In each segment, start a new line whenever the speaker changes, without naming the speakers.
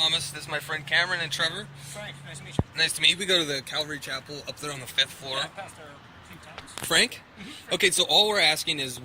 Thomas. This is my friend Cameron and Trevor.
Frank, nice to meet you.
Nice to meet you. We go to the Calvary Chapel up there on the 5th floor.
Yeah, I've passed there a few times.
Frank? Okay, so all we're asking is,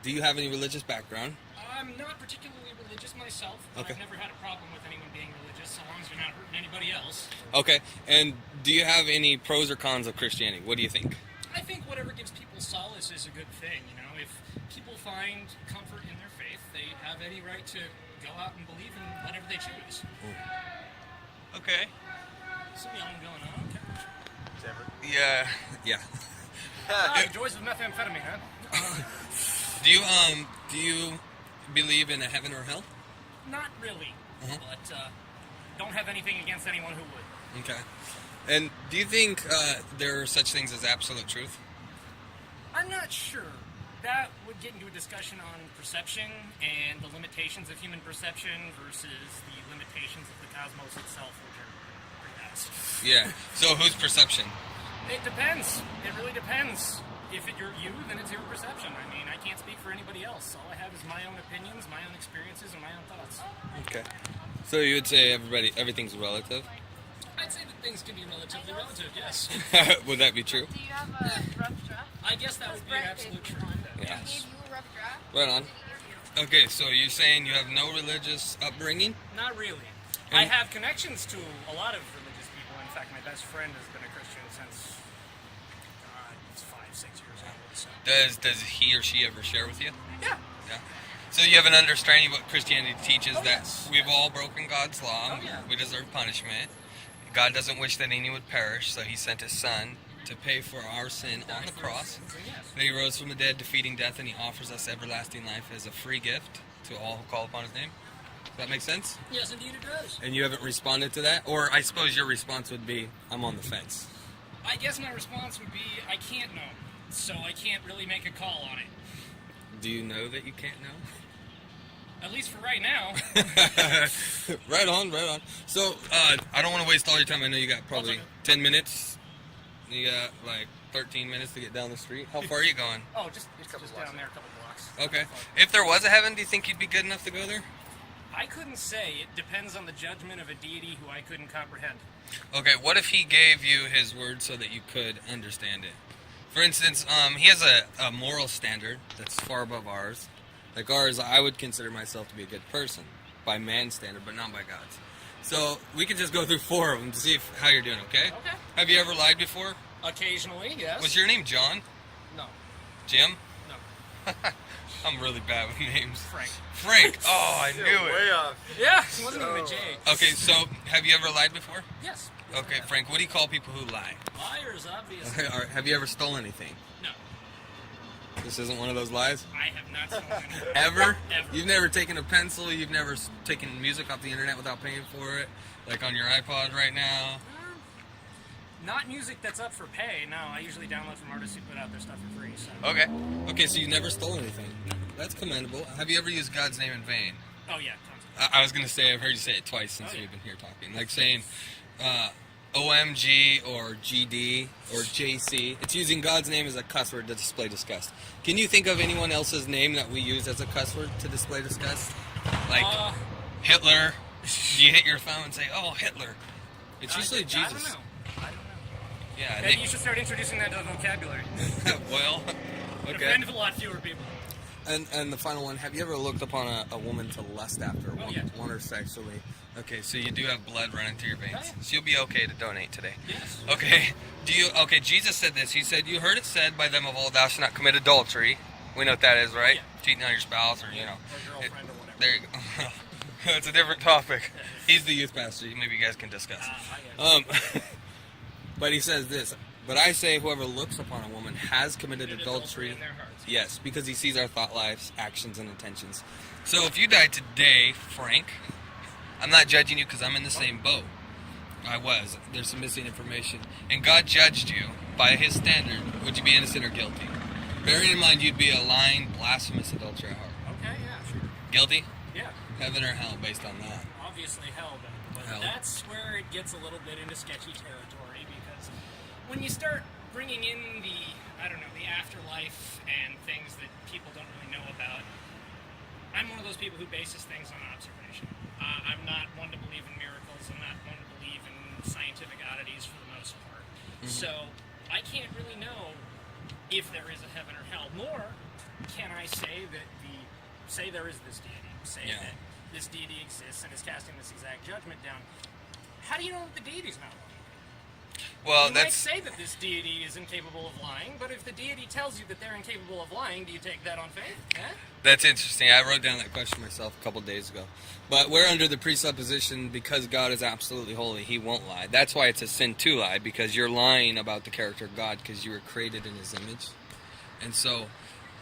do you have any religious background?
I'm not particularly religious myself, but
Okay.
I've never had a problem with anyone being religious, so long as you're not hurting anybody else.
Okay, and do you have any pros or cons of Christianity? What do you think?
I think whatever gives people solace is a good thing, you know. If people find comfort in their faith, they have any right to go out and believe in whatever they choose.
Okay.
Some yelling going on, okay.
It's Everett.
Yeah.
The joys of methamphetamine, huh?
Do you believe in a heaven or hell?
Not really, but don't have anything against anyone who would.
Okay. And do you think there are such things as absolute truth?
I'm not sure. That would get into a discussion on perception and the limitations of human perception versus the limitations of the cosmos itself, which are pretty vast.
Yeah. So whose perception?
It depends. It really depends. If you're you, then it's your perception. I mean, I can't speak for anybody else. All I have is my own opinions, my own experiences, and my own thoughts.
Okay. So you would say everything's relative?
I'd say that things can be relatively relative, yes.
Would that be true?
Do you have a rough draft?
I guess that would be an absolute truth.
Yeah.
Yes.
Gave you a rough draft?
Right on. Okay, so you're saying you have no religious upbringing?
Not really. I have connections to a lot of religious people. In fact, my best friend has been a Christian since he's 5-6 years old. So.
Does he or she ever share with you?
Yeah.
Yeah. So you have an understanding of what Christianity teaches, that
yes.
we've all broken God's law.
Oh, yeah.
We deserve punishment. God doesn't wish that any would perish, so he sent his son to pay for our sin on the cross.
Yes.
Then he rose from the dead, defeating death, and he offers us everlasting life as a free gift to all who call upon his name. Does that make sense?
Yes, indeed it does.
And you haven't responded to that? Or I suppose your response would be, I'm on the fence.
I guess my response would be, I can't know, so I can't really make a call on it.
Do you know that you can't know?
At least for right now.
Right on. So, I don't want to waste all your time. I know you got probably 10 minutes. You got like 13 minutes to get down the street. How far are you going?
Oh, just down there a couple blocks.
Okay. If there was a heaven, do you think you'd be good enough to go there?
I couldn't say. It depends on the judgment of a deity who I couldn't comprehend.
Okay, what if he gave you his word so that you could understand it? For instance, he has a moral standard that's far above ours. Like ours, I would consider myself to be a good person by man's standard, but not by God's. So we can just go through 4 of them to see how you're doing, okay?
Okay.
Have you ever lied before?
Occasionally, yes.
Was your name John?
No.
Jim?
No.
I'm really bad with names.
Frank.
Oh, I knew
Way
it.
off.
Yeah, it wasn't even a J.
Okay, so have you ever lied before?
Yes.
Okay, Frank, what do you call people who lie?
Liars, obviously.
Have you ever stolen anything?
No.
This isn't one of those lies?
I have not stolen anything.
Ever?
Ever.
You've never taken a pencil? You've never taken music off the internet without paying for it? Like on your iPod right now?
Not music that's up for pay. No, I usually download from artists who put out their stuff for free. So.
Okay. Okay, so you never stole anything. That's commendable. Have you ever used God's name in vain?
Oh yeah, tons of
I was going to say, I've heard you say it twice since we've been here talking. Like saying OMG or GD or JC. It's using God's name as a cuss word to display disgust. Can you think of anyone else's name that we use as a cuss word to display disgust? Like Hitler. Do you hit your phone and say, oh, Hitler? It's usually Jesus.
I don't know.
Yeah,
Maybe you should start introducing that to the vocabulary.
well,
It
okay.
offends a lot fewer people.
And the final one, have you ever looked upon a woman to lust after one or sexually? Okay, so you do have blood running through your veins.
Oh, yeah.
So you'll be okay to donate today.
Yes.
Okay. Okay, Jesus said this. He said, you heard it said by them of old, thou shalt not commit adultery. We know what that is, right?
Yeah.
Cheating on your spouse or, you know.
Or girlfriend or whatever.
There you go. It's a different topic. He's the youth pastor. Maybe you guys can discuss. But he says this, but I say whoever looks upon a woman has committed adultery.
In their hearts.
Yes, because he sees our thought lives, actions, and intentions. So if you died today, Frank, I'm not judging you because I'm in the same boat. I was. There's some missing information. And God judged you by his standard. Would you be innocent or guilty? Bearing in mind you'd be a lying, blasphemous adulterer at heart.
Okay, yeah, sure.
Guilty?
Yeah.
Heaven or hell based on that?
Obviously hell, but
Hell.
that's where it gets a little bit into sketchy territory because when you start bringing in the afterlife and things that people don't really know about, I'm one of those people who bases things on observation. I'm not one to believe in miracles. So I can't really know if there is a heaven or hell, nor can I say that say there is this deity, that this deity exists and is casting this exact judgment down. How do you know that the deity's not lying?
Well,
you might say that this deity is incapable of lying, but if the deity tells you that they're incapable of lying, do you take that on faith?
That's interesting. I wrote down that question myself a couple days ago. But we're under the presupposition because God is absolutely holy, he won't lie. That's why it's a sin to lie, because you're lying about the character of God because you were created in his image. And so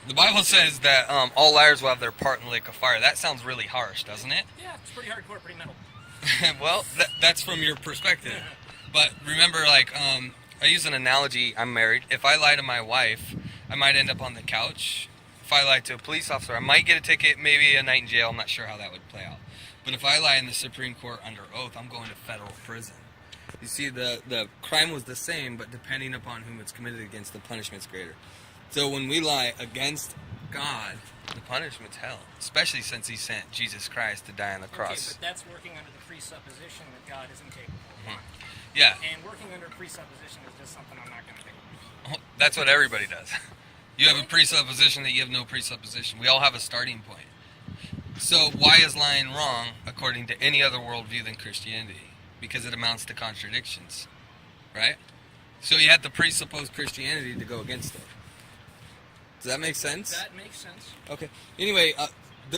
the Bible says that all liars will have their part in the lake of fire. That sounds really harsh, doesn't it?
Yeah, it's pretty hardcore, pretty metal.
Well, that's from your perspective. But remember, like, I use an analogy. I'm married. If I lie to my wife, I might end up on the couch. If I lie to a police officer, I might get a ticket, maybe a night in jail. I'm not sure how that would play out. But if I lie in the Supreme Court under oath, I'm going to federal prison. You see, the crime was the same, but depending upon whom it's committed against, the punishment's greater. So when we lie against God, the punishment's hell. Especially since he sent Jesus Christ to die on the cross.
Okay, but that's working under the presupposition that God is incapable of lying.
Yeah.
And working under presupposition is just something I'm not going to do.
That's what everybody does. You have a presupposition that you have no presupposition. We all have a starting point. So why is lying wrong according to any other worldview than Christianity? Because it amounts to contradictions, right? So you have to presuppose Christianity to go against it. Does that make sense?
That makes sense.
Okay. Anyway,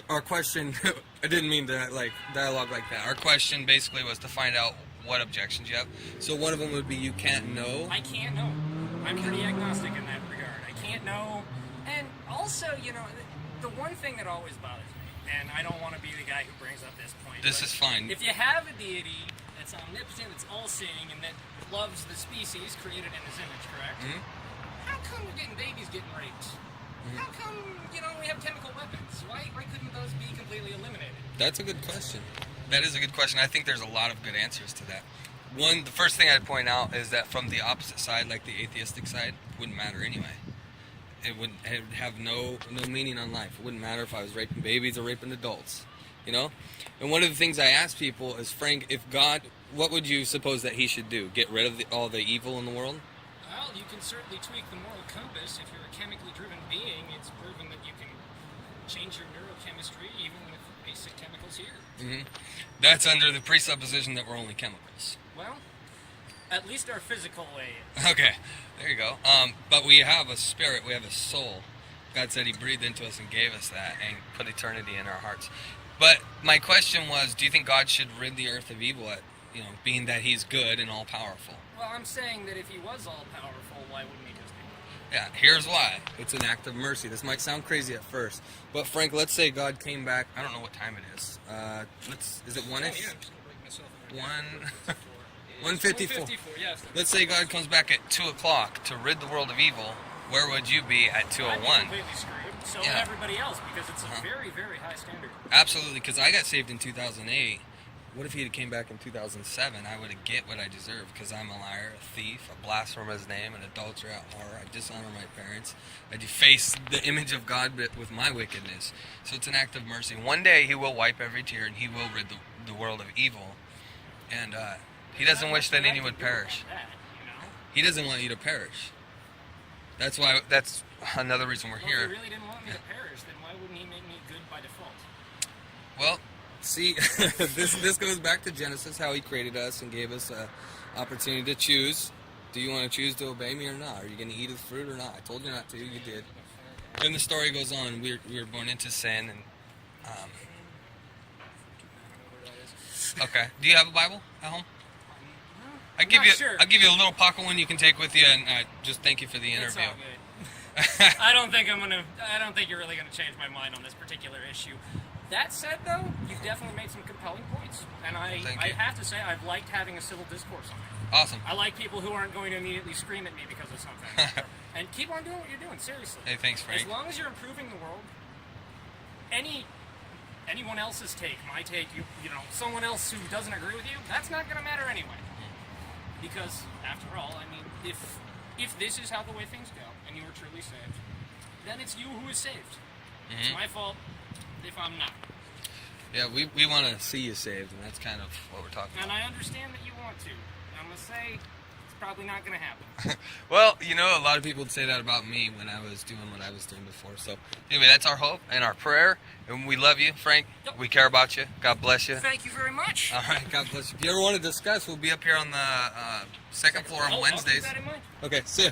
our question, I didn't mean to dialogue like that. Our question basically was to find out what objections you have. So one of them would be you can't know.
I can't know. I'm pretty agnostic in that regard. I can't know. And also, the one thing that always bothers me, and I don't want to be the guy who brings up this point.
This is fine.
If you have a deity that's omnipotent, that's all-seeing, and that loves the species created in his image, correct? Mm-hmm. How come we're getting babies getting raped? Mm-hmm. How come, we have chemical weapons? Why couldn't those be completely eliminated?
That's a good question. That is a good question. I think there's a lot of good answers to that. One, the first thing I'd point out is that from the opposite side, like the atheistic side, it wouldn't matter anyway. It would have no meaning on life. It wouldn't matter if I was raping babies or raping adults, And one of the things I ask people is, Frank, if God, what would you suppose that he should do? Get rid of all the evil in the world?
Well, you can certainly tweak the moral compass. If you're a chemically driven being, it's proven that you can change your neurochemistry even with basic chemicals here.
Mm-hmm. That's under the presupposition that we're only chemicals.
Well, at least our physical way.
Okay, there you go. But we have a spirit, we have a soul. God said he breathed into us and gave us that and put eternity in our hearts. But my question was, do you think God should rid the earth of evil, being that he's good and all-powerful?
Well, I'm saying that if he was all-powerful, why wouldn't he just do it?
Yeah, here's why. It's an act of mercy. This might sound crazy at first, but Frank, let's say God came back. I don't know what time it is. Is it 1-ish?
Oh, yeah, I'm just gonna break myself in
1:54.
Yes.
Let's say God comes back at 2 o'clock to rid the world of evil. Where would you be at 2:01?
I'd be completely screwed. So would everybody else, because it's a very, very high standard.
Absolutely, because I got saved in 2008. What if he had came back in 2007? I would have get what I deserve, because I'm a liar, a thief, a blasphemer of his name, an adulterer, a whore. I dishonor my parents. I deface the image of God with my wickedness. So it's an act of mercy. One day he will wipe every tear, and he will rid the world of evil. And he doesn't wish that anyone would perish. He doesn't want you to perish. That's another reason we're here.
If he really didn't want me to perish, then why wouldn't he make me good by default?
Well, see, this goes back to Genesis, how he created us and gave us an opportunity to choose. Do you want to choose to obey me or not? Are you going to eat of the fruit or not? I told you not to. You did. Then the story goes on. We were born into sin. And okay. Do you have a Bible at home? I'll give you a little pocket one you can take with you, and just thank you for the interview.
It's all good. I don't think you're really gonna change my mind on this particular issue. That said, though, you've definitely made some compelling points, and I have to say I've liked having a civil discourse on it.
Awesome.
I like people who aren't going to immediately scream at me because of something. And keep on doing what you're doing, seriously.
Hey, thanks, Frank.
As long as you're improving the world, anyone else's take, my take, someone else who doesn't agree with you, that's not gonna matter anyway. Because, after all, I mean, if this is how the way things go, and you are truly saved, then it's you who is saved. Mm-hmm. It's my fault if I'm not.
Yeah, we want to see you saved, and that's kind of what we're talking about.
And I understand that you want to. I'm going to say, it's probably not going to happen.
Well, you know, a lot of people would say that about me when I was doing what I was doing before. So, anyway, that's our hope and our prayer. And we love you, Frank.
Yep.
We care about you. God bless you.
Thank you very much.
All right, God bless you. If you ever want to discuss, we'll be up here on the second floor on
I'll keep
Wednesdays.
that in mind.
Okay, see ya.